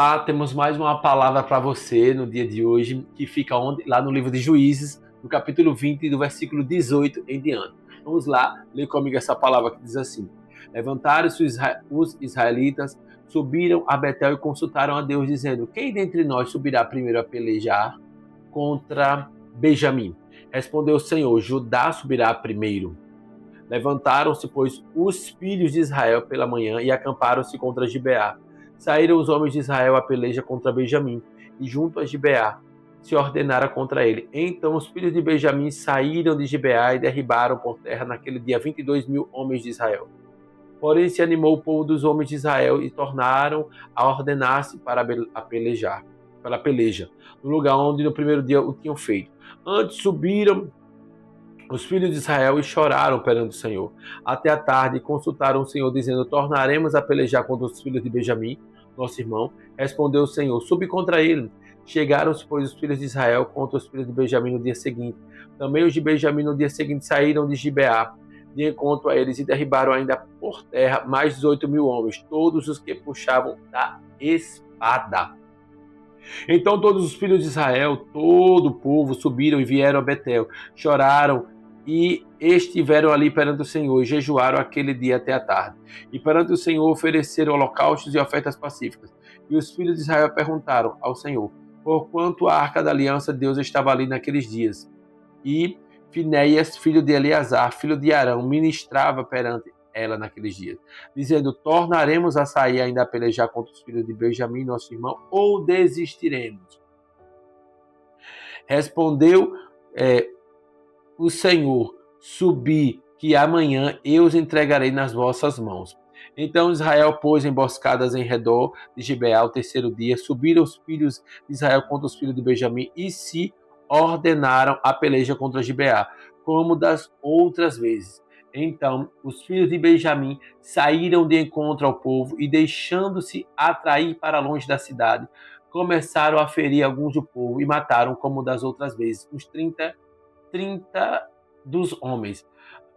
Olá, temos mais uma palavra para você no dia de hoje, que fica lá no livro de Juízes, no capítulo 20, do versículo 18 em diante. Vamos lá, ler comigo essa palavra que diz assim: Levantaram-se os israelitas, subiram a Betel e consultaram a Deus, dizendo: Quem dentre nós subirá primeiro a pelejar contra Benjamim? Respondeu o Senhor: Judá subirá primeiro. Levantaram-se, pois, os filhos de Israel pela manhã e acamparam-se contra Gibeá. Saíram os homens de Israel a peleja contra Benjamim, e junto a Gibeá se ordenaram contra ele. Então os filhos de Benjamim saíram de Gibeá e derribaram por terra naquele dia 22.000 homens de Israel. Porém se animou o povo dos homens de Israel e tornaram a ordenar-se para a peleja, no lugar onde no primeiro dia o tinham feito. Antes subiram os filhos de Israel e choraram perante o Senhor até a tarde, e consultaram o Senhor, dizendo: Tornaremos a pelejar contra os filhos de Benjamim, nosso irmão. Respondeu o Senhor: Subi contra ele. Chegaram-se, pois, os filhos de Israel contra os filhos de Benjamim no dia seguinte. Também os de Benjamim no dia seguinte saíram de Gibeá de encontro a eles e derribaram ainda por terra mais 18.000 homens, todos os que puxavam da espada. Então todos os filhos de Israel, todo o povo, subiram e vieram a Betel, choraram e estiveram ali perante o Senhor, e jejuaram aquele dia até a tarde. E perante o Senhor ofereceram holocaustos e ofertas pacíficas. E os filhos de Israel perguntaram ao Senhor, porquanto a arca da aliança de Deus estava ali naqueles dias. E Finéias, filho de Eleazar, filho de Arão, ministrava perante ela naqueles dias, dizendo: Tornaremos a sair ainda a pelejar contra os filhos de Benjamim, nosso irmão, ou desistiremos? Respondeu o Senhor: Subi, que amanhã eu os entregarei nas vossas mãos. Então Israel pôs emboscadas em redor de Gibeá o terceiro dia. Subiram os filhos de Israel contra os filhos de Benjamim e se ordenaram a peleja contra Gibeá, como das outras vezes. Então os filhos de Benjamim saíram de encontro ao povo e, deixando-se atrair para longe da cidade, começaram a ferir alguns do povo e mataram, como das outras vezes, uns 30 dos homens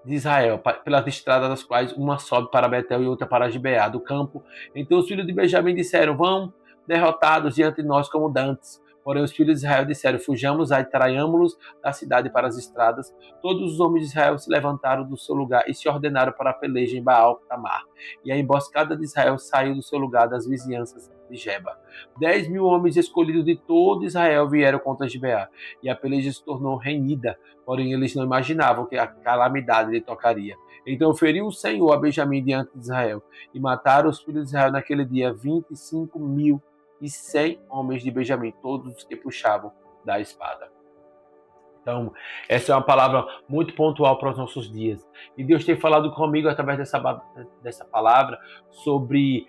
de Israel, pelas estradas das quais uma sobe para Betel e outra para Gibeá do campo. Então os filhos de Benjamim disseram: Vão derrotados diante de nós como dantes. Porém os filhos de Israel disseram: Fujamos e traiamo-los da cidade para as estradas. Todos os homens de Israel se levantaram do seu lugar e se ordenaram para a peleja em Baal-Tamar. E a emboscada de Israel saiu do seu lugar das vizinhanças de Geba. 10.000 homens escolhidos de todo Israel vieram contra Gibeá, e a peleja se tornou renhida, porém eles não imaginavam que a calamidade lhe tocaria. Então feriu o Senhor a Benjamim diante de Israel, e mataram os filhos de Israel naquele dia 25.100 homens de Benjamim, todos os que puxavam da espada. Então, essa é uma palavra muito pontual para os nossos dias. E Deus tem falado comigo através dessa palavra sobre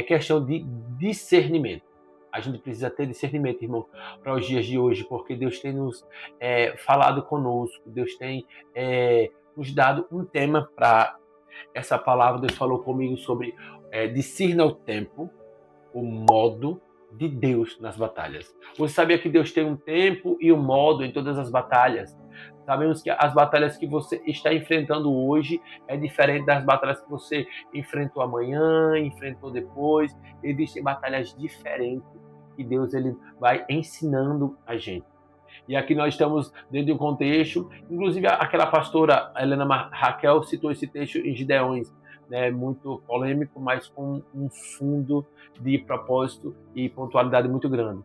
questão de discernimento. A gente precisa ter discernimento, irmão, para os dias de hoje, porque Deus tem nos falado conosco, Deus tem nos dado um tema para essa palavra. Deus falou comigo sobre discirna o tempo, o modo de Deus nas batalhas. Você sabia que Deus tem um tempo e um modo em todas as batalhas? Sabemos que as batalhas que você está enfrentando hoje é diferente das batalhas que você enfrentou amanhã, enfrentou depois. Existem batalhas diferentes que Deus ele vai ensinando a gente. E aqui nós estamos dentro de um contexto, inclusive aquela pastora Helena Raquel citou esse texto em Gideões, né, muito polêmico, mas com um fundo de propósito e pontualidade muito grande.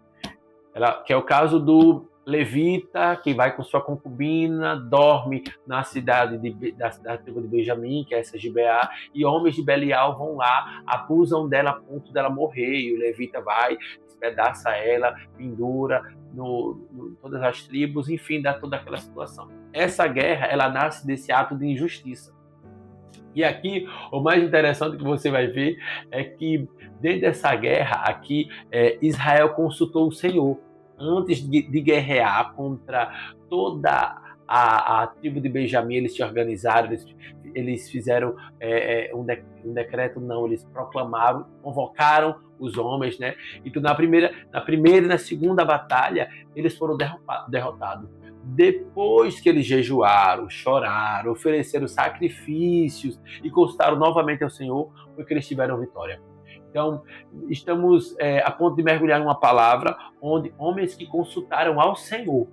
Que é o caso do levita que vai com sua concubina, dorme na cidade da tribo de Benjamim, que é essa Gibeá, e homens de Belial vão lá, abusam dela a ponto dela morrer, e o levita vai, despedaça ela, pendura todas as tribos, enfim, dá toda aquela situação. Essa guerra, ela nasce desse ato de injustiça. E aqui, o mais interessante que você vai ver é que, dentro dessa guerra, aqui, Israel consultou o Senhor. Antes de guerrear contra toda a tribo de Benjamim, eles se organizaram, eles fizeram um decreto, não, eles proclamaram, convocaram os homens, né? Então, na primeira e na segunda batalha, eles foram derrotados. Depois que eles jejuaram, choraram, ofereceram sacrifícios e consultaram novamente ao Senhor, foi que eles tiveram vitória. Então, estamos a ponto de mergulhar em uma palavra onde homens que consultaram ao Senhor.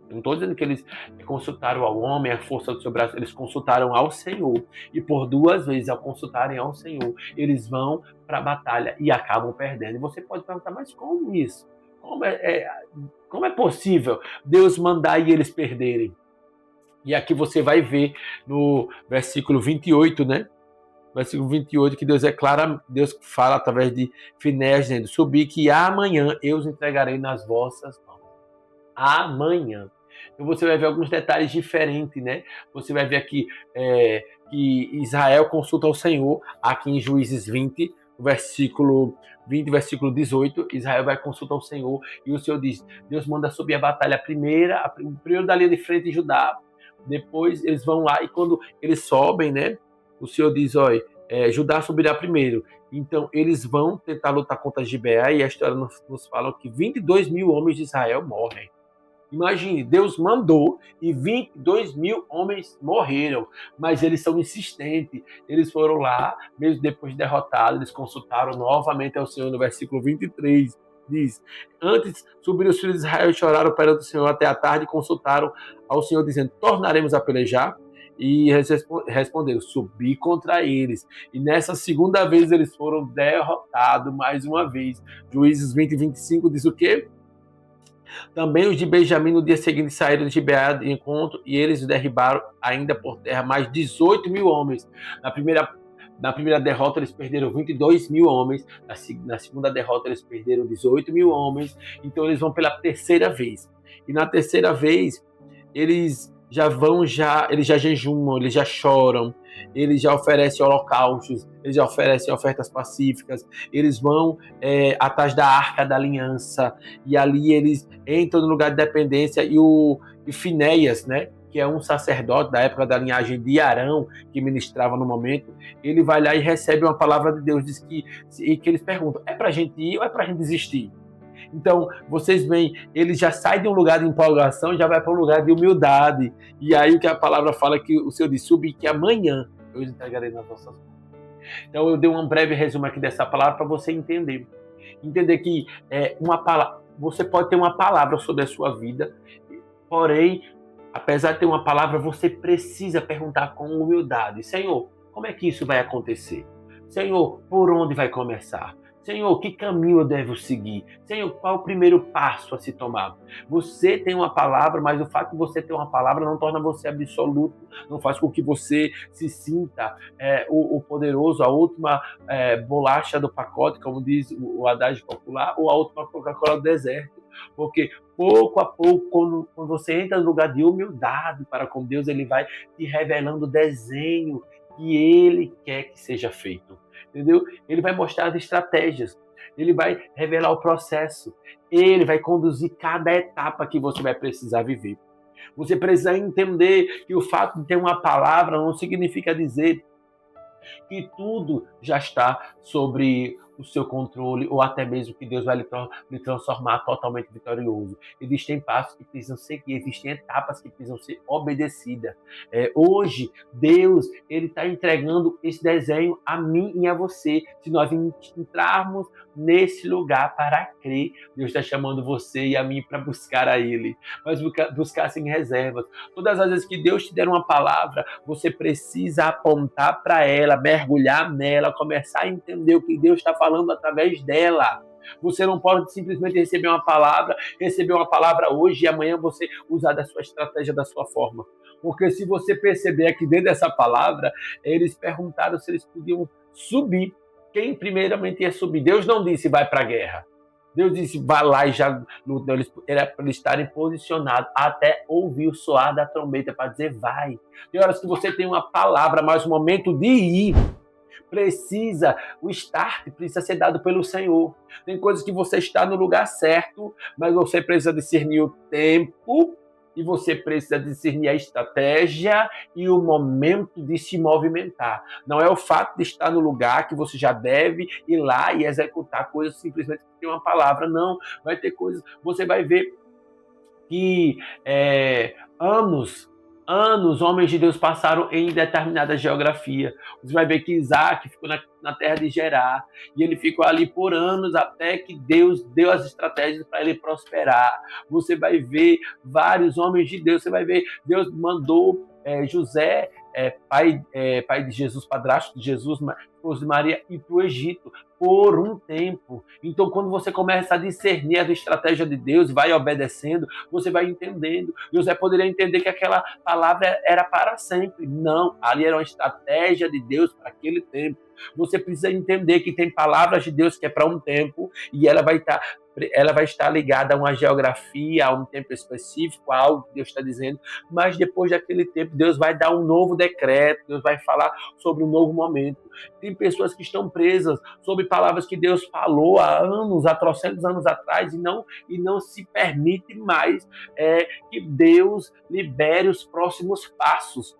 Eu não estou dizendo que eles consultaram ao homem, a força do seu braço, eles consultaram ao Senhor. E por 2 vezes, ao consultarem ao Senhor, eles vão para a batalha e acabam perdendo. E você pode perguntar, mas como isso? Como é possível Deus mandar e eles perderem? E aqui você vai ver no versículo 28, né? Versículo 28, que Deus fala através de Finéias, dizendo: subi que amanhã eu os entregarei nas vossas mãos. Amanhã. Então você vai ver alguns detalhes diferentes, né? Você vai ver aqui que Israel consulta ao Senhor, aqui em Juízes 20, versículo 20, versículo 18, Israel vai consultar o Senhor e o Senhor diz: Deus manda subir a batalha primeiro da linha de frente de Judá. Depois eles vão lá e quando eles sobem, né? O Senhor diz: olha, Judá subirá primeiro. Então eles vão tentar lutar contra Gibeá e a história nos fala que 22 mil homens de Israel morrem. Imagine, Deus mandou e 22 mil homens morreram, mas eles são insistentes. Eles foram lá, mesmo depois de derrotados, eles consultaram novamente ao Senhor no versículo 23. Diz: antes subiram os filhos de Israel e choraram perante o Senhor até a tarde e consultaram ao Senhor, dizendo: tornaremos a pelejar? E responderam: subi contra eles. E nessa segunda vez eles foram derrotados mais uma vez. Juízes 20 e 25 diz o quê? Também os de Benjamim no dia seguinte saíram de Gibeá de encontro e eles derribaram ainda por terra mais 18 mil homens. Na primeira derrota eles perderam 22 mil homens, na segunda derrota eles perderam 18 mil homens, então eles vão pela terceira vez. E na terceira vez eles eles já jejumam, eles já choram, eles já oferecem holocaustos, eles já oferecem ofertas pacíficas, eles vão atrás da Arca da Aliança, e ali eles entram no lugar de dependência, e Finéias, né, que é um sacerdote da época da linhagem de Arão, que ministrava no momento, ele vai lá e recebe uma palavra de Deus, diz que eles perguntam: é pra gente ir ou é pra gente desistir? Então, vocês veem, ele já sai de um lugar de empolgação e já vai para um lugar de humildade. E aí o que a palavra fala é que o Senhor diz: subi que amanhã eu os entregarei nas vossas mãos. Então eu dei um breve resumo aqui dessa palavra para você entender. Entender que você pode ter uma palavra sobre a sua vida, porém, apesar de ter uma palavra, você precisa perguntar com humildade: Senhor, como é que isso vai acontecer? Senhor, por onde vai começar? Senhor, que caminho eu devo seguir? Senhor, qual é o primeiro passo a se tomar? Você tem uma palavra, mas o fato de você ter uma palavra não torna você absoluto, não faz com que você se sinta o poderoso, a última bolacha do pacote, como diz o adágio popular, ou a última Coca-Cola do deserto. Porque pouco a pouco, quando você entra no lugar de humildade para com Deus, ele vai te revelando o desenho que ele quer que seja feito. Entendeu? Ele vai mostrar as estratégias, ele vai revelar o processo, ele vai conduzir cada etapa que você vai precisar viver. Você precisa entender que o fato de ter uma palavra não significa dizer que tudo já está sobre o seu controle ou até mesmo que Deus vai lhe transformar totalmente vitorioso. Existem passos que precisam seguir, existem etapas que precisam ser obedecidas. Hoje, Deus ele está entregando esse desenho a mim e a você. Se nós entrarmos nesse lugar para crer, Deus está chamando você e a mim para buscar a Ele, mas buscar sem reservas. Todas as vezes que Deus te der uma palavra, você precisa apontar para ela, mergulhar nela, começar a entender o que Deus está falando através dela. Você não pode simplesmente receber uma palavra hoje e amanhã você usar da sua estratégia, da sua forma. Porque se você perceber aqui dentro dessa palavra, eles perguntaram se eles podiam subir. Quem primeiramente ia subir? Deus não disse vai para a guerra. Deus disse vai lá e já luta. Era para eles estarem posicionados até ouvir o soar da trombeta para dizer vai. Tem horas que você tem uma palavra, mas o momento de ir o start precisa ser dado pelo Senhor. Tem coisas que você está no lugar certo, mas você precisa discernir o tempo e você precisa discernir a estratégia e o momento de se movimentar. Não é o fato de estar no lugar que você já deve ir lá e executar coisas simplesmente porque tem uma palavra. Não, vai ter coisas, você vai ver que anos anos, homens de Deus passaram em determinada geografia. Você vai ver que Isaac ficou na terra de Gerar, e ele ficou ali por anos até que Deus deu as estratégias para ele prosperar. Você vai ver vários homens de Deus, você vai ver Deus mandou José, pai de Jesus, padrasto de Jesus, esposo de Maria, ir para o Egito por um tempo. Então, quando você começa a discernir a estratégia de Deus, vai obedecendo, você vai entendendo. José poderia entender que aquela palavra era para sempre. Não, ali era uma estratégia de Deus para aquele tempo. Você precisa entender que tem palavras de Deus que é para um tempo e ela vai estar ligada a uma geografia, a um tempo específico, a algo que Deus está dizendo, mas depois daquele tempo, Deus vai dar um novo decreto, Deus vai falar sobre um novo momento. Tem pessoas que estão presas sobre palavras que Deus falou há anos, há trocentos anos atrás, e não se permite mais que Deus libere os próximos passos.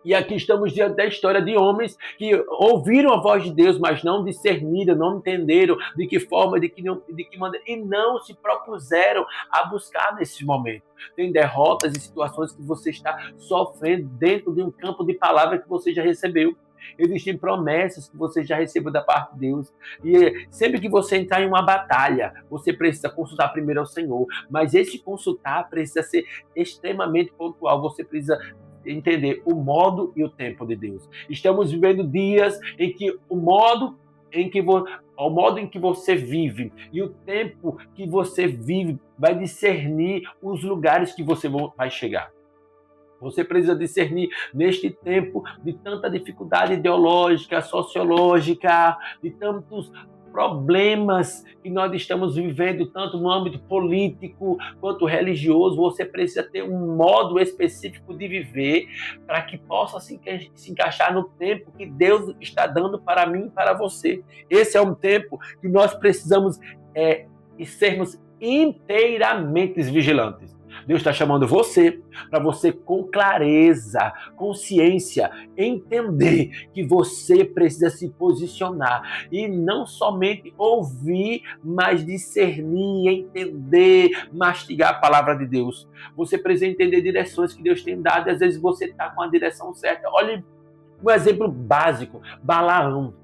E aqui estamos diante da história de homens que ouviram a voz de Deus, mas não discerniram, não entenderam de que forma, de que maneira, e não se propuseram a buscar nesse momento. Tem derrotas e situações que você está sofrendo dentro de um campo de palavra que você já recebeu. Existem promessas que você já recebeu da parte de Deus. E sempre que você entrar em uma batalha, você precisa consultar primeiro ao Senhor. Mas esse consultar precisa ser extremamente pontual. Você precisa entender o modo e o tempo de Deus. Estamos vivendo dias em que o modo em que você vive e o tempo que você vive vai discernir os lugares que você vai chegar. Você precisa discernir neste tempo de tanta dificuldade ideológica, sociológica, de tantos problemas que nós estamos vivendo, tanto no âmbito político quanto religioso. Você precisa ter um modo específico de viver para que possa se encaixar no tempo que Deus está dando para mim e para você. Esse é um tempo que nós precisamos sermos inteiramente vigilantes. Deus está chamando você para você com clareza, consciência, entender que você precisa se posicionar e não somente ouvir, mas discernir, entender, mastigar a palavra de Deus. Você precisa entender direções que Deus tem dado e às vezes você está com a direção certa. Olha um exemplo básico, Balaão.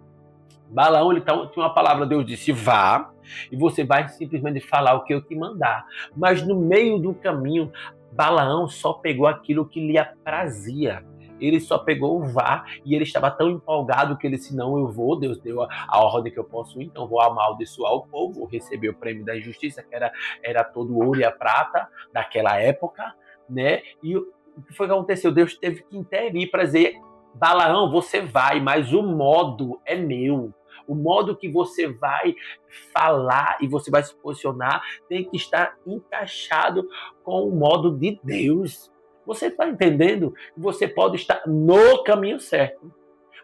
Balaão, tinha uma palavra, Deus disse, vá, e você vai simplesmente falar o que eu te mandar. Mas no meio do caminho, Balaão só pegou aquilo que lhe aprazia. Ele só pegou o vá, e ele estava tão empolgado que ele disse, não, eu vou, Deus deu a ordem que eu posso ir, então vou amaldiçoar o povo, vou receber o prêmio da injustiça, que era todo o ouro e a prata daquela época, né? E o que foi que aconteceu? Deus teve que intervir para dizer, Balaão, você vai, mas o modo é meu. O modo que você vai falar e você vai se posicionar tem que estar encaixado com o modo de Deus. Você está entendendo? Você pode estar no caminho certo.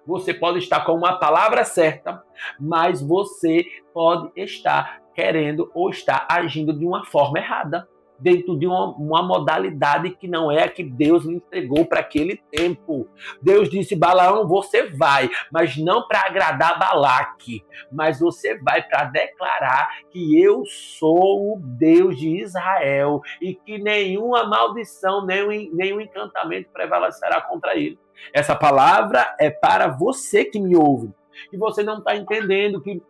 Você pode estar com uma palavra certa, mas você pode estar querendo ou estar agindo de uma forma errada, dentro de uma modalidade que não é a que Deus lhe entregou para aquele tempo. Deus disse, Balaão, você vai, mas não para agradar Balaque, mas você vai para declarar que eu sou o Deus de Israel e que nenhuma maldição, nenhum encantamento prevalecerá contra ele. Essa palavra é para você que me ouve, que você não está entendendo que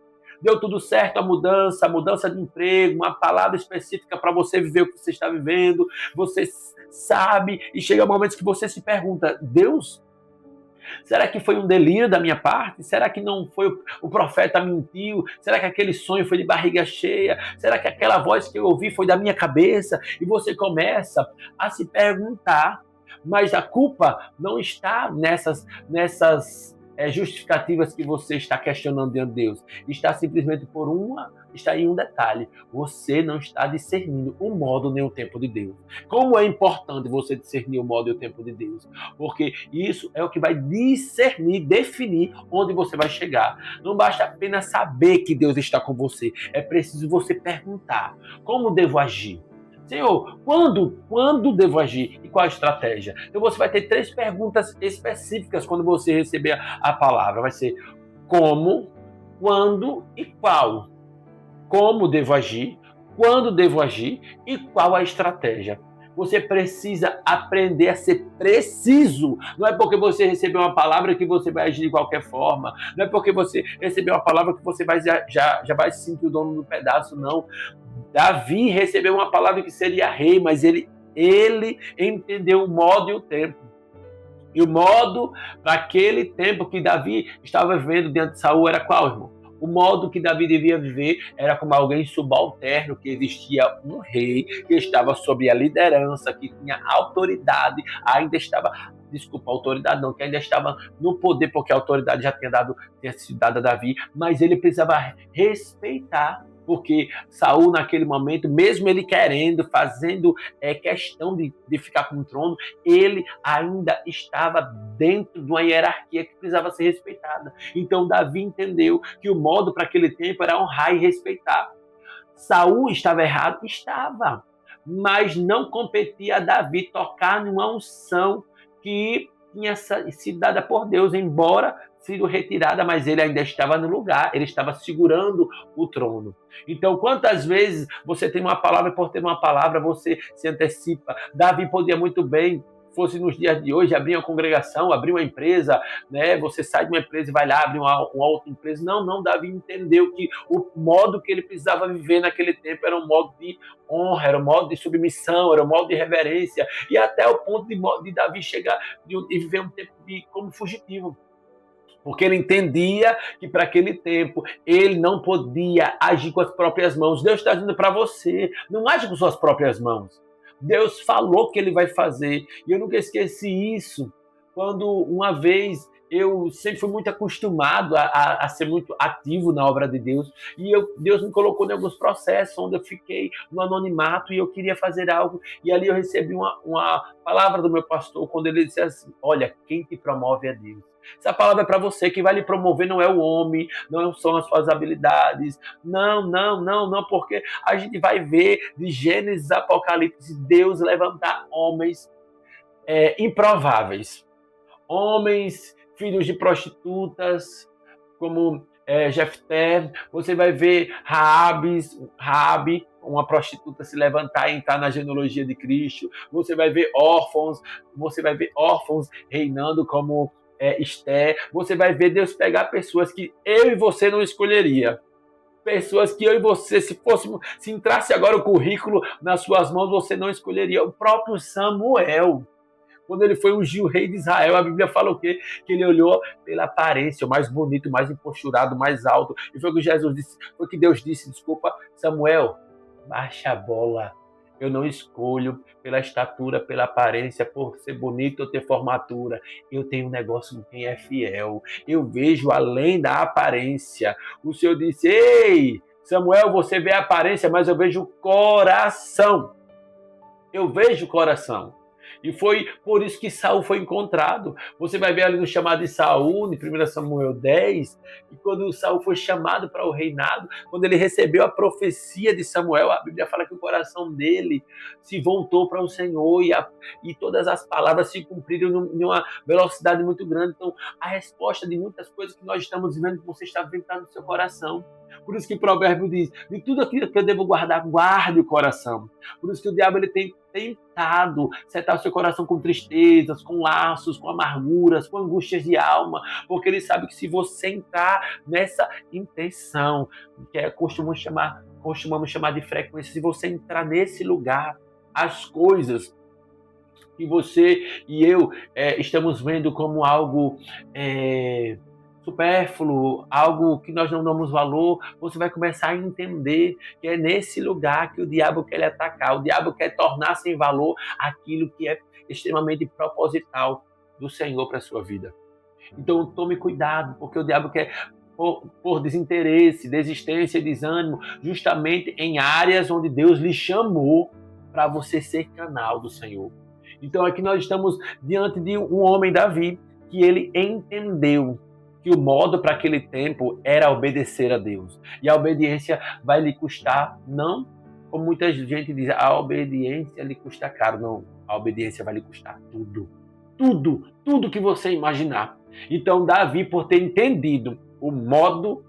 deu tudo certo a mudança de emprego, uma palavra específica para você viver o que você está vivendo, você sabe, e chega momentos que você se pergunta, Deus, será que foi um delírio da minha parte? Será que não foi o profeta mentiu? Será que aquele sonho foi de barriga cheia? Será que aquela voz que eu ouvi foi da minha cabeça? E você começa a se perguntar, mas a culpa não está nessas justificativas que você está questionando diante de Deus. Está simplesmente está em um detalhe. Você não está discernindo o modo nem o tempo de Deus. Como é importante você discernir o modo e o tempo de Deus? Porque isso é o que vai discernir, definir onde você vai chegar. Não basta apenas saber que Deus está com você. É preciso você perguntar, como devo agir? Senhor, quando devo agir e qual a estratégia? Então você vai ter 3 perguntas específicas quando você receber a palavra. Vai ser como, quando e qual. Como devo agir, quando devo agir e qual a estratégia. Você precisa aprender a ser preciso. Não é porque você recebeu uma palavra que você vai agir de qualquer forma. Não é porque você recebeu uma palavra que você vai já vai se sentir o dono do pedaço, não. Davi recebeu uma palavra que seria rei, mas ele entendeu o modo e o tempo. E o modo para aquele tempo que Davi estava vivendo diante de Saul era qual, irmão? O modo que Davi devia viver era como alguém subalterno, que existia um rei, que estava sob a liderança, que tinha autoridade, ainda estava, desculpa, autoridade não, que ainda estava no poder, porque a autoridade já tinha sido dada a Davi, mas ele precisava respeitar, porque Saul naquele momento, mesmo ele querendo, fazendo questão de ficar com o trono, ele ainda estava dentro de uma hierarquia que precisava ser respeitada. Então Davi entendeu que o modo para aquele tempo era honrar e respeitar. Saul estava errado? Estava. Mas não competia a Davi tocar numa unção que tinha sido dada por Deus, embora sido retirada, mas ele ainda estava no lugar, ele estava segurando o trono. Então, quantas vezes você tem uma palavra, por ter uma palavra, você se antecipa? Davi podia muito bem, fosse nos dias de hoje, abrir uma congregação, abrir uma empresa, né? Você sai de uma empresa e vai lá abrir uma outra empresa. Não, Davi entendeu que o modo que ele precisava viver naquele tempo era um modo de honra, era um modo de submissão, era um modo de reverência, e até o ponto de Davi chegar de viver um tempo como fugitivo. Porque ele entendia que para aquele tempo ele não podia agir com as próprias mãos. Deus está dizendo para você, não age com suas próprias mãos. Deus falou que ele vai fazer. E eu nunca esqueci isso. Quando uma vez eu sempre fui muito acostumado a ser muito ativo na obra de Deus. E Deus me colocou em alguns processos onde eu fiquei no anonimato e eu queria fazer algo. E ali eu recebi uma palavra do meu pastor quando ele disse assim: olha, quem te promove é Deus. Essa palavra é para você, quem vai lhe promover não é o homem, não são as suas habilidades, não, porque a gente vai ver de Gênesis a Apocalipse Deus levantar homens improváveis, homens filhos de prostitutas, como Jefté. Você vai ver Raabe, uma prostituta, se levantar e entrar na genealogia de Cristo. Você vai ver órfãos reinando como Esté. Você vai ver Deus pegar pessoas que eu e você não escolheria. Pessoas que eu e você, se entrasse agora o currículo nas suas mãos, você não escolheria. O próprio Samuel, quando ele foi ungir o rei de Israel, a Bíblia fala o quê? Que ele olhou pela aparência, o mais bonito, o mais emposturado, o mais alto. E foi o que Jesus disse, foi que Deus disse, desculpa, Samuel, baixa a bola. Eu não escolho pela estatura, pela aparência, por ser bonito ou ter formatura. Eu tenho um negócio com quem é fiel. Eu vejo além da aparência. O Senhor disse, ei, Samuel, você vê a aparência, mas eu vejo o coração. Eu vejo o coração. E foi por isso que Saul foi encontrado. Você vai ver ali no chamado de Saul, em 1 Samuel 10, e quando Saul foi chamado para o reinado, quando ele recebeu a profecia de Samuel, a Bíblia fala que o coração dele se voltou para o Senhor e todas as palavras se cumpriram em uma velocidade muito grande. Então, a resposta de muitas coisas que nós estamos vivendo, que você está vivendo, está no seu coração. Por isso que o provérbio diz, de tudo aquilo que eu devo guardar, guarde o coração. Por isso que o diabo ele tem tentado setar o seu coração com tristezas, com laços, com amarguras, com angústias de alma, porque ele sabe que se você entrar nessa intenção, que costumamos chamar de frequência, se você entrar nesse lugar, as coisas que você e eu estamos vendo como algo supérfluo, algo que nós não damos valor, você vai começar a entender que é nesse lugar que o diabo quer lhe atacar. O diabo quer tornar sem valor aquilo que é extremamente proposital do Senhor para a sua vida. Então tome cuidado, porque o diabo quer por desinteresse, desistência e desânimo, justamente em áreas onde Deus lhe chamou para você ser canal do Senhor. Então aqui nós estamos diante de um homem, Davi, que ele entendeu que o modo para aquele tempo era obedecer a Deus. E a obediência vai lhe custar, não como muita gente diz, a obediência lhe custa caro. Não, a obediência vai lhe custar tudo. Tudo que você imaginar. Então Davi, por ter entendido o modo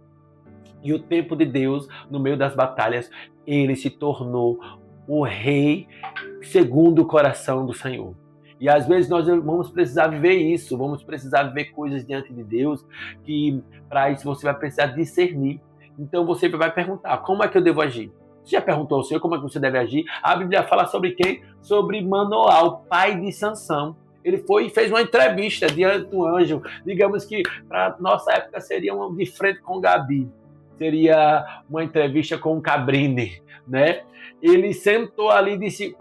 e o tempo de Deus no meio das batalhas, ele se tornou o rei segundo o coração do Senhor. E às vezes nós vamos precisar viver isso, vamos precisar viver coisas diante de Deus, que para isso você vai precisar discernir. Então você vai perguntar, como é que eu devo agir? Você já perguntou ao Senhor como é que você deve agir? A Bíblia fala sobre quem? Sobre Manoá, o pai de Sansão. Ele foi e fez uma entrevista diante do anjo. Digamos que para nossa época seria uma de frente com Gabi. Seria uma entrevista com o Cabrini, né? Ele sentou ali e disse,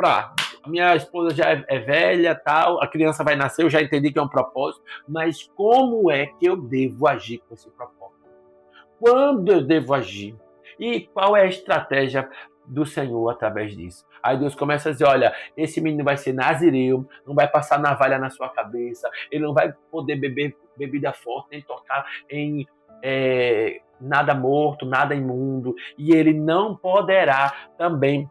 minha esposa já é velha, tal, a criança vai nascer, eu já entendi que é um propósito, mas como é que eu devo agir com esse propósito? Quando eu devo agir? E qual é a estratégia do Senhor através disso? Aí Deus começa a dizer, olha, esse menino vai ser nazireu, não vai passar navalha na sua cabeça, ele não vai poder beber bebida forte, nem tocar em nada morto, nada imundo, e ele não poderá também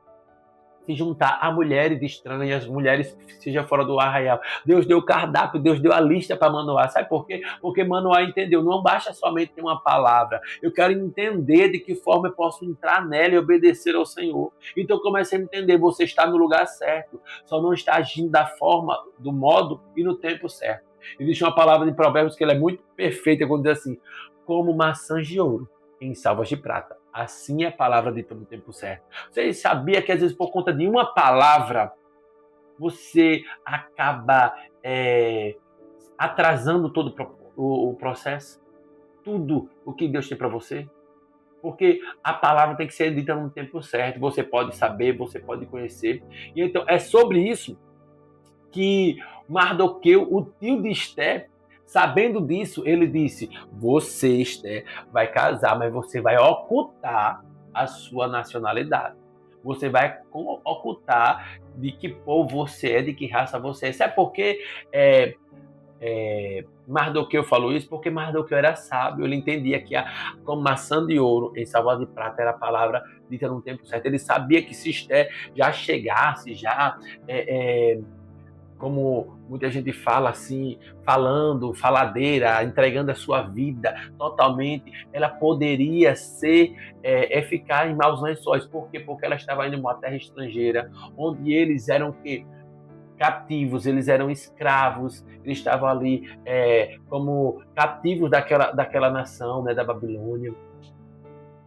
se juntar a mulheres estranhas, mulheres que sejam fora do arraial. Deus deu o cardápio, Deus deu a lista para Manoá. Sabe por quê? Porque Manoá entendeu, não basta somente ter uma palavra. Eu quero entender de que forma eu posso entrar nela e obedecer ao Senhor. Então eu comecei a entender, você está no lugar certo, só não está agindo da forma, do modo e no tempo certo. Existe uma palavra de Provérbios que ela é muito perfeita quando diz assim, como maçãs de ouro em salvas de prata. Assim é a palavra dita no tempo certo. Você sabia que às vezes por conta de uma palavra você acaba atrasando todo o processo? Tudo o que Deus tem para você? Porque a palavra tem que ser dita no tempo certo. Você pode saber, você pode conhecer. E então é sobre isso que Mardoqueu, o tio de Esté, sabendo disso, ele disse, você, Esté, vai casar, mas você vai ocultar a sua nacionalidade. Você vai ocultar de que povo você é, de que raça você é. Sabe por quê? Mardoqueu falou isso? Porque Mardoqueu era sábio, ele entendia que como maçã de ouro em salva de prata era a palavra dita no tempo certo. Ele sabia que se Esté já chegasse, como muita gente fala assim, faladeira, entregando a sua vida totalmente, ela poderia ficar em maus lençóis. Por quê? Porque ela estava indo em uma terra estrangeira, onde eles eram cativos, eles eram escravos, eles estavam ali como cativos daquela nação, né, da Babilônia.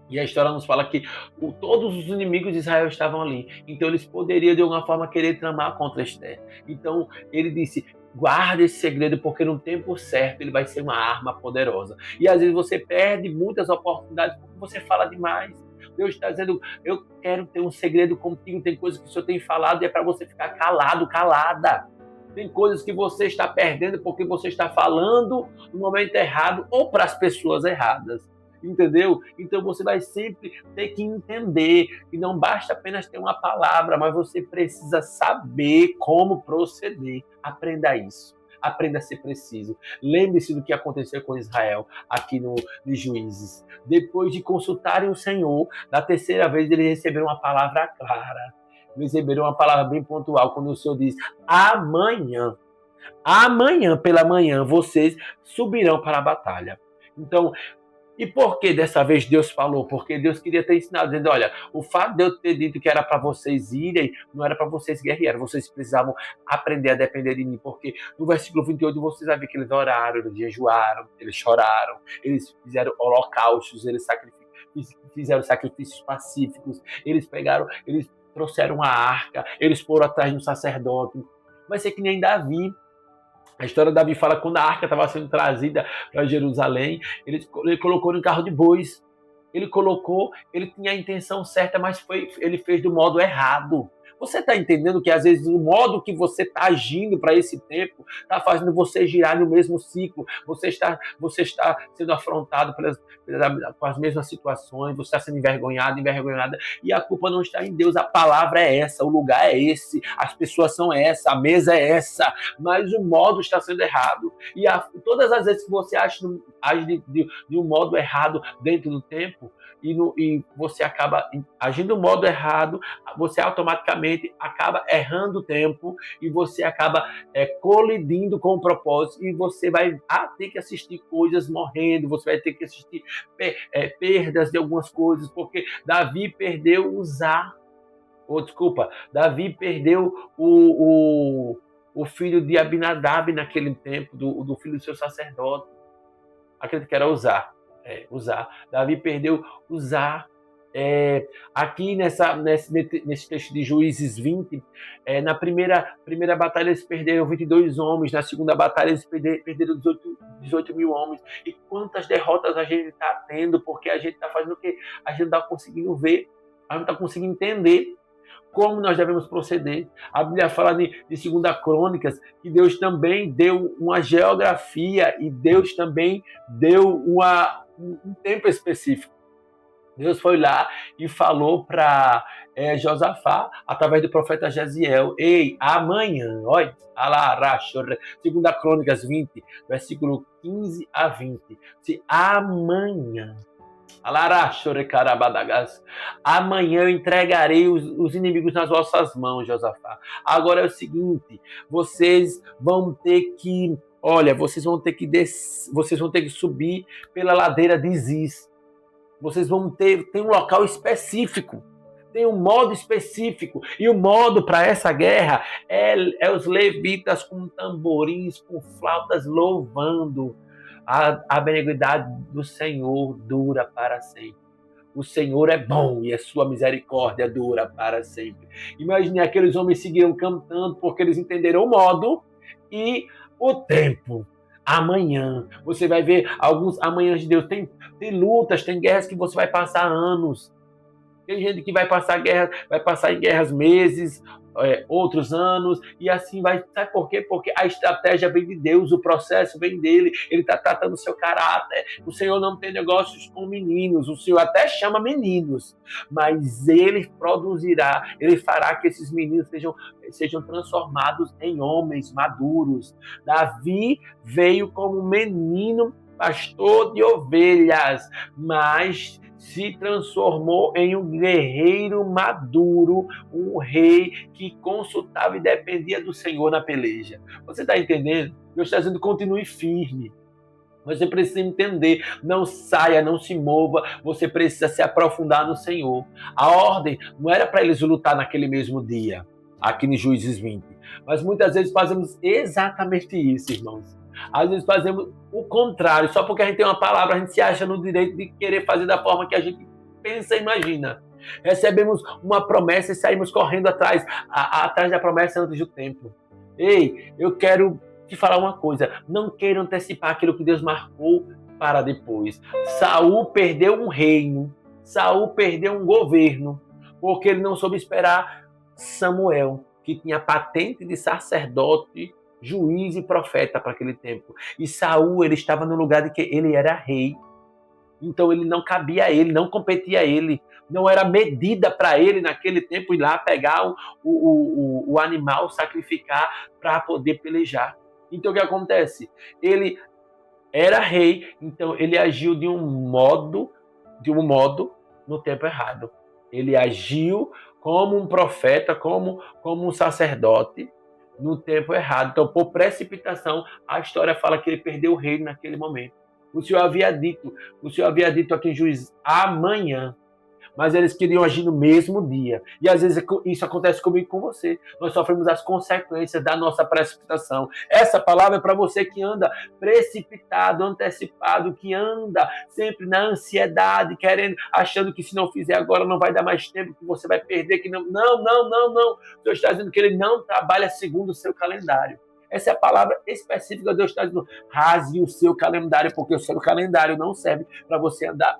E a história nos fala que todos os inimigos de Israel estavam ali. Então eles poderiam de alguma forma querer tramar contra Esther. Então ele disse, guarda esse segredo porque no tempo certo ele vai ser uma arma poderosa. E às vezes você perde muitas oportunidades porque você fala demais. Deus está dizendo, eu quero ter um segredo contigo, tem coisas que o Senhor tem falado e é para você ficar calado, calada. Tem coisas que você está perdendo porque você está falando no momento errado ou para as pessoas erradas. Entendeu? Então você vai sempre ter que entender que não basta apenas ter uma palavra, mas você precisa saber como proceder. Aprenda isso. Aprenda a ser preciso. Lembre-se do que aconteceu com Israel aqui no Juízes. Depois de consultarem o Senhor, na terceira vez eles receberam uma palavra clara. Eles receberam uma palavra bem pontual, quando o Senhor diz, amanhã pela manhã, vocês subirão para a batalha. Então, e por que dessa vez Deus falou? Porque Deus queria ter ensinado, dizendo, olha, o fato de eu ter dito que era para vocês irem, não era para vocês guerrearem, vocês precisavam aprender a depender de mim, porque no versículo 28 vocês vão ver que eles oraram, eles jejuaram, eles choraram, eles fizeram holocaustos, eles fizeram sacrifícios pacíficos, eles trouxeram a arca, eles foram atrás do sacerdote. Vai ser que nem Davi. A história de Davi fala que quando a arca estava sendo trazida para Jerusalém, ele colocou no carro de bois. Ele tinha a intenção certa, mas ele fez do modo errado. Você está entendendo que às vezes o modo que você está agindo para esse tempo está fazendo você girar no mesmo ciclo. Você está sendo afrontado com as mesmas situações, você está sendo envergonhada, e a culpa não está em Deus. A palavra é essa, o lugar é esse, as pessoas são essa, a mesa é essa, mas o modo está sendo errado. E todas as vezes que você age de um modo errado dentro do tempo, e você acaba agindo do modo errado, você automaticamente acaba errando o tempo e você acaba colidindo com o propósito, e você vai ter que assistir coisas morrendo, você vai ter que assistir perdas de algumas coisas, porque Davi perdeu Uzá. desculpa, Davi perdeu o filho de Abinadab naquele tempo, do filho do seu sacerdote. Acredito que era Uzá. Uzá. Davi perdeu Uzá. Aqui nesse texto de Juízes 20, na primeira batalha eles perderam 22 homens, na segunda batalha eles perderam 18 mil homens. E quantas derrotas a gente está tendo, porque a gente está fazendo o quê? A gente não está conseguindo ver, a gente não está conseguindo entender como nós devemos proceder. A Bíblia fala de 2 Crônicas que Deus também deu uma geografia e Deus também deu um tempo específico. Deus foi lá e falou para Josafá, através do profeta Jeziel: ei, amanhã, olha, 2 Crônicas 20, versículo 15 a 20, se amanhã, amanhã eu entregarei os inimigos nas vossas mãos, Josafá. Agora é o seguinte, vocês vão ter que subir pela ladeira de Ziz. Vocês vão tem um local específico, tem um modo específico. E o modo para essa guerra é os levitas com tamborins, com flautas, louvando. A benignidade do Senhor dura para sempre. O Senhor é bom e a sua misericórdia dura para sempre. Imagine, aqueles homens seguiram cantando porque eles entenderam o modo e o tempo. Amanhã, você vai ver alguns amanhãs de Deus. Tem lutas, tem guerras que você vai passar anos. Tem gente que vai passar em guerras meses, outros anos, e assim vai. Sabe por quê? Porque a estratégia vem de Deus, o processo vem dele, ele está tratando o seu caráter. O Senhor não tem negócios com meninos, o Senhor até chama meninos, mas ele produzirá, ele fará que esses meninos sejam transformados em homens maduros. Davi veio como um menino pastor de ovelhas, mas se transformou em um guerreiro maduro, um rei que consultava e dependia do Senhor na peleja. Você está entendendo? Deus está dizendo: continue firme. Você precisa entender, não saia, não se mova, você precisa se aprofundar no Senhor. A ordem não era para eles lutar naquele mesmo dia, aqui em Juízes 20, mas muitas vezes fazemos exatamente isso, irmãos. Às vezes fazemos o contrário, só porque a gente tem uma palavra, a gente se acha no direito de querer fazer da forma que a gente pensa e imagina. Recebemos uma promessa e saímos correndo atrás da promessa antes do tempo. Ei, eu quero te falar uma coisa, não queira antecipar aquilo que Deus marcou para depois. Saul perdeu um reino, Saul perdeu um governo, porque ele não soube esperar Samuel, que tinha patente de sacerdote, juiz e profeta para aquele tempo. E Saul, ele estava no lugar de que ele era rei. Então ele não cabia a ele, não competia a ele. Não era medida para ele naquele tempo ir lá pegar o animal, sacrificar para poder pelejar. Então o que acontece? Ele era rei, então ele agiu de um modo no tempo errado. Ele agiu como um profeta, como um sacerdote, no tempo errado. Então, por precipitação, a história fala que ele perdeu o reino naquele momento. O Senhor havia dito aqui em Juízes, amanhã. Mas eles queriam agir no mesmo dia. E às vezes isso acontece comigo e com você. Nós sofremos as consequências da nossa precipitação. Essa palavra é para você que anda precipitado, antecipado, que anda sempre na ansiedade, achando que se não fizer agora não vai dar mais tempo, que você vai perder, que não. Não. O Deus está dizendo que ele não trabalha segundo o seu calendário. Essa é a palavra específica. Deus está dizendo: rasgue o seu calendário, porque o seu calendário não serve para você andar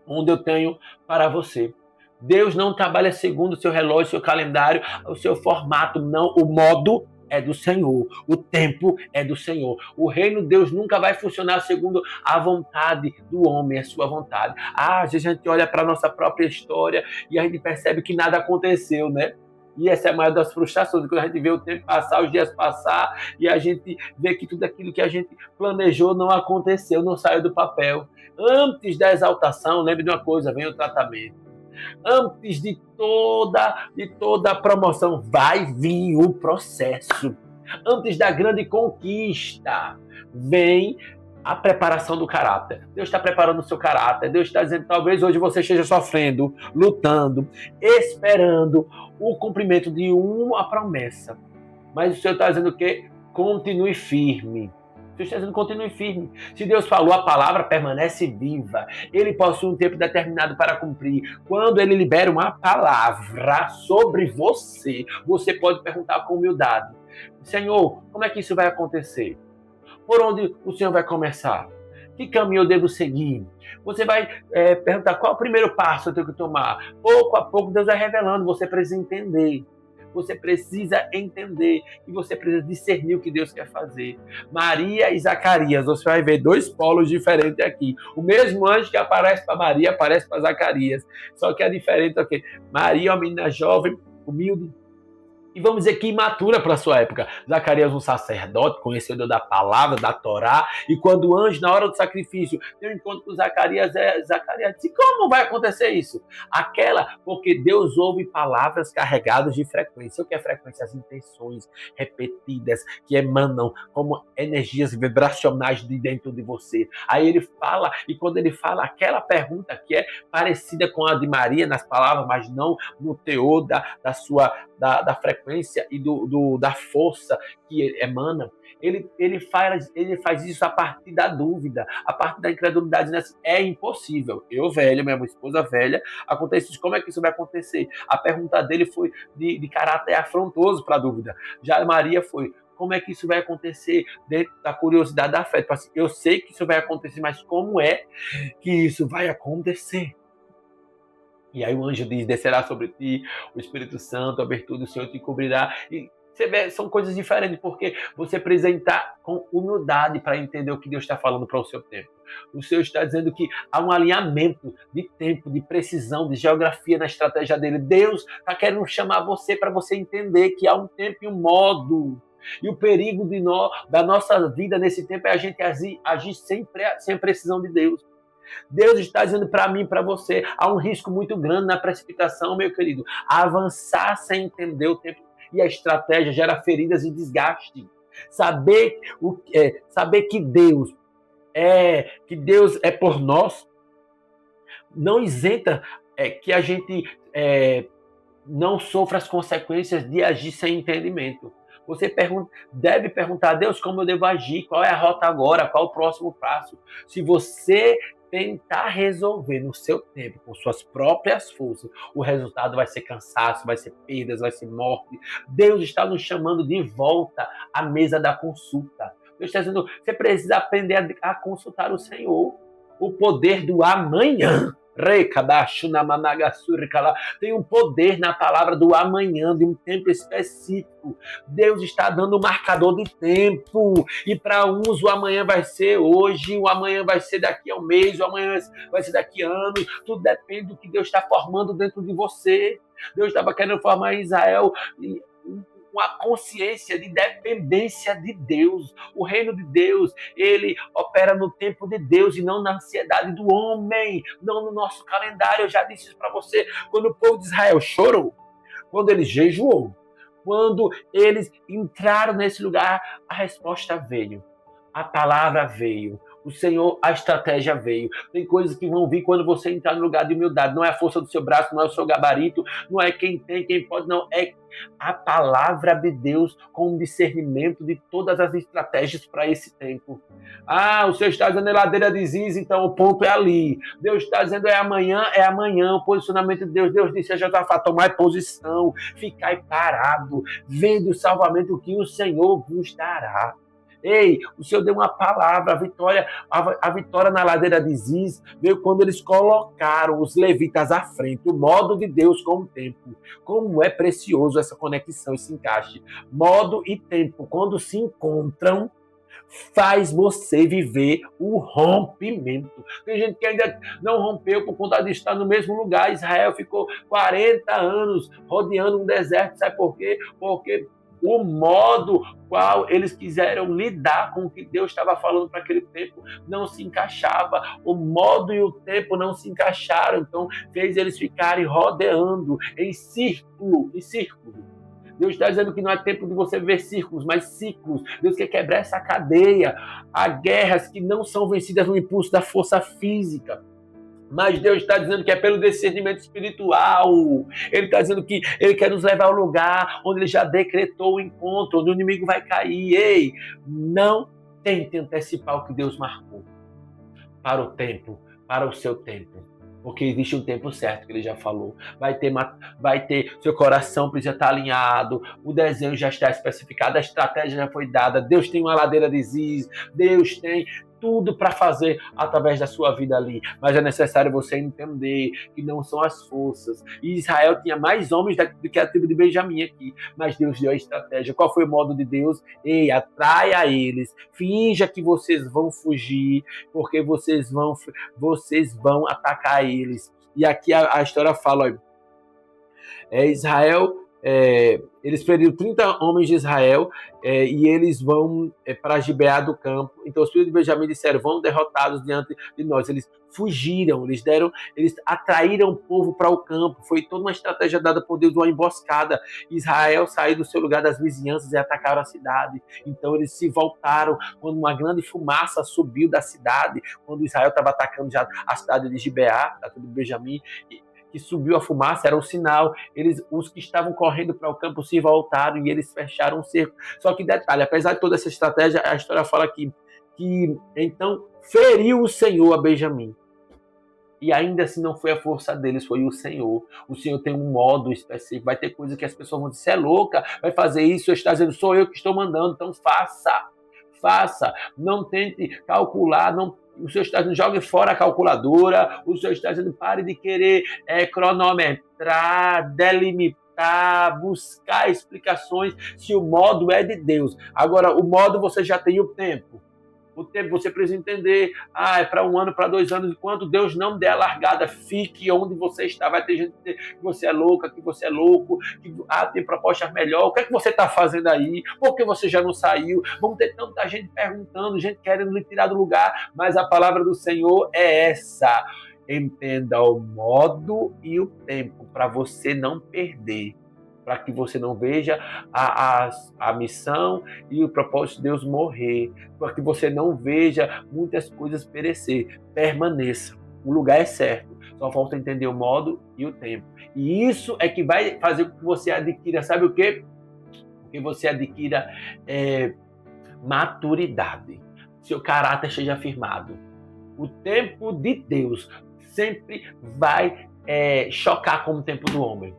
onde eu tenho para você. Deus não trabalha segundo o seu relógio, o seu calendário, o seu formato, não. O modo é do Senhor, o tempo é do Senhor. O reino de Deus nunca vai funcionar segundo a vontade do homem, a sua vontade. Às vezes a gente olha para a nossa própria história e a gente percebe que nada aconteceu, né? E essa é a maior das frustrações, quando a gente vê o tempo passar, os dias passar, e a gente vê que tudo aquilo que a gente planejou não aconteceu, não saiu do papel. Antes da exaltação, lembre de uma coisa, vem o tratamento. Antes de toda a promoção, vai vir o processo. Antes da grande conquista, vem a preparação do caráter. Deus está preparando o seu caráter. Deus está dizendo, talvez hoje você esteja sofrendo, lutando, esperando o cumprimento de uma promessa. Mas o Senhor está dizendo que continue firme. O Senhor está dizendo continue firme. Se Deus falou, a palavra permanece viva. Ele possui um tempo determinado para cumprir. Quando Ele libera uma palavra sobre você, você pode perguntar com humildade: Senhor, como é que isso vai acontecer? Por onde o Senhor vai começar? Que caminho eu devo seguir? Você vai perguntar qual é o primeiro passo eu tenho que tomar. Pouco a pouco Deus vai revelando, você precisa entender. Você precisa entender e você precisa discernir o que Deus quer fazer. Maria e Zacarias, você vai ver dois polos diferentes aqui. O mesmo anjo que aparece para Maria, aparece para Zacarias. Só que a diferença é que Maria é uma menina jovem, humilde, e vamos dizer que imatura para a sua época. Zacarias, um sacerdote, conhecedor da palavra, da Torá, e quando o anjo, na hora do sacrifício, tem um encontro com Zacarias, Zacarias disse: como vai acontecer isso? Porque Deus ouve palavras carregadas de frequência. O que é frequência? As intenções repetidas que emanam como energias vibracionais de dentro de você. Aí ele fala, e quando ele fala aquela pergunta que é parecida com a de Maria nas palavras, mas não no teor da frequência e da força que emana, ele faz isso a partir da dúvida, a partir da incredulidade, né? É impossível. Eu, velho, minha esposa velha, acontece isso. Como é que isso vai acontecer? A pergunta dele foi de caráter afrontoso para a dúvida. Já Maria foi: como é que isso vai acontecer? Dentro da curiosidade da fé. Assim, eu sei que isso vai acontecer, mas como é que isso vai acontecer? E aí o anjo diz: descerá sobre ti o Espírito Santo, a virtude do Senhor te cobrirá. E você vê, são coisas diferentes, porque você precisa entrar com humildade para entender o que Deus está falando para o seu tempo. O Senhor está dizendo que há um alinhamento de tempo, de precisão, de geografia na estratégia dele. Deus está querendo chamar você para você entender que há um tempo e um modo. E o perigo da nossa vida nesse tempo é a gente agir sem precisão de Deus. Deus está dizendo para mim e para você: há um risco muito grande na precipitação, meu querido. Avançar sem entender o tempo e a estratégia gera feridas e desgaste. Saber que Deus é por nós não isenta que a gente não sofra as consequências de agir sem entendimento. Você deve perguntar a Deus: como eu devo agir? Qual é a rota agora? Qual o próximo passo? Se você tentar resolver no seu tempo, com suas próprias forças, o resultado vai ser cansaço, vai ser perdas, vai ser morte. Deus está nos chamando de volta à mesa da consulta. Deus está dizendo: você precisa aprender a consultar o Senhor. O poder do amanhã. Tem um poder na palavra do amanhã, de um tempo específico. Deus está dando um marcador de tempo. E para uns o amanhã vai ser hoje, o amanhã vai ser daqui a um mês, o amanhã vai ser daqui a anos. Tudo depende do que Deus está formando dentro de você. Deus estava querendo formar em Israel uma consciência de dependência de Deus. O reino de Deus, ele opera no tempo de Deus e não na ansiedade do homem, não no nosso calendário. Eu já disse isso para você. Quando o povo de Israel chorou, quando ele jejuou, quando eles entraram nesse lugar, a resposta veio. A palavra veio. O Senhor, a estratégia veio. Tem coisas que vão vir quando você entrar no lugar de humildade. Não é a força do seu braço, não é o seu gabarito, não é quem tem, quem pode, não. É a palavra de Deus com discernimento de todas as estratégias para esse tempo. O Senhor está dizendo: é ladeira de Ziz, então o ponto é ali. Deus está dizendo: é amanhã, o posicionamento de Deus. Deus disse a Josafá: tomai posição, ficai parado, vendo o salvamento que o Senhor vos dará. Ei, o Senhor deu uma palavra, a vitória na ladeira de Ziz veio quando eles colocaram os levitas à frente, o modo de Deus com o tempo. Como é precioso essa conexão, esse encaixe. Modo e tempo, quando se encontram, faz você viver o rompimento. Tem gente que ainda não rompeu por conta de estar no mesmo lugar. Israel ficou 40 anos rodeando um deserto. Sabe por quê? Porque o modo qual eles quiseram lidar com o que Deus estava falando para aquele tempo não se encaixava. O modo e o tempo não se encaixaram. Então, fez eles ficarem rodeando em círculo. Deus está dizendo que não é tempo de você ver círculos, mas ciclos. Deus quer quebrar essa cadeia. Há guerras que não são vencidas no impulso da força física. Mas Deus está dizendo que é pelo discernimento espiritual. Ele está dizendo que Ele quer nos levar ao lugar onde Ele já decretou o encontro, onde o inimigo vai cair. Ei, não tente antecipar o que Deus marcou para o tempo, para o seu tempo. Porque existe um tempo certo que Ele já falou. Vai ter, seu coração precisa estar alinhado, o desenho já está especificado, a estratégia já foi dada, Deus tem uma ladeira de Ziz, Deus tem tudo para fazer através da sua vida ali. Mas é necessário você entender que não são as forças. E Israel tinha mais homens do que a tribo de Benjamim aqui. Mas Deus deu a estratégia. Qual foi o modo de Deus? Ei, atraia eles. Finja que vocês vão fugir, porque vocês vão atacar eles. E aqui a história fala, olha, Israel, eles feriram 30 homens de Israel e eles vão para Gibeá do campo. Então os filhos de Benjamim disseram, vão derrotados diante de nós. Eles fugiram, eles atraíram o povo para o campo. Foi toda uma estratégia dada por Deus, uma emboscada. Israel saiu do seu lugar das vizinhanças e atacaram a cidade. Então eles se voltaram quando uma grande fumaça subiu da cidade, quando Israel estava atacando já a cidade de Gibeá, a tribo de Benjamim, que subiu a fumaça, era um sinal. Os que estavam correndo para o campo se voltaram e eles fecharam o cerco. Só que detalhe, apesar de toda essa estratégia, a história fala que então feriu o Senhor a Benjamim. E ainda assim não foi a força deles, foi o Senhor. O Senhor tem um modo específico. Vai ter coisa que as pessoas vão dizer, você é louca, vai fazer isso, está dizendo, sou eu que estou mandando, então faça. Não tente calcular, não. O Senhor está dizendo, jogue fora a calculadora. O Senhor está dizendo, pare de querer cronometrar, delimitar, buscar explicações se o modo é de Deus. Agora, o modo você já tem o tempo. O tempo você precisa entender, é para 1 ano, para 2 anos, enquanto Deus não der a largada, fique onde você está. Vai ter gente que dizer que você é louca, que você é louco, que tem propostas melhor. O que é que você está fazendo aí? Por que você já não saiu? Vamos ter tanta gente perguntando, gente querendo lhe tirar do lugar, mas a palavra do Senhor é essa. Entenda o modo e o tempo para você não perder, para que você não veja a missão e o propósito de Deus morrer, para que você não veja muitas coisas perecer. Permaneça. O lugar é certo. Só falta entender o modo e o tempo. E isso é que vai fazer com que você adquira, sabe o quê? Que você adquira maturidade. Seu caráter seja firmado. O tempo de Deus sempre vai chocar com o tempo do homem.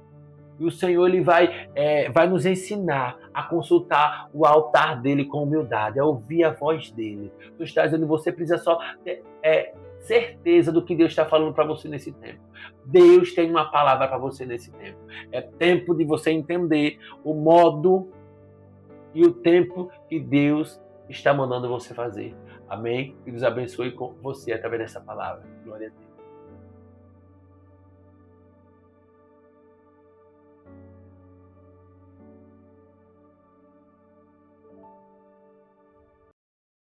E o Senhor ele vai nos ensinar a consultar o altar dele com humildade, a ouvir a voz dele. Tu está dizendo, você precisa só ter certeza do que Deus está falando para você nesse tempo. Deus tem uma palavra para você nesse tempo. É tempo de você entender o modo e o tempo que Deus está mandando você fazer. Amém? Que Deus abençoe com você através dessa palavra. Glória a Deus.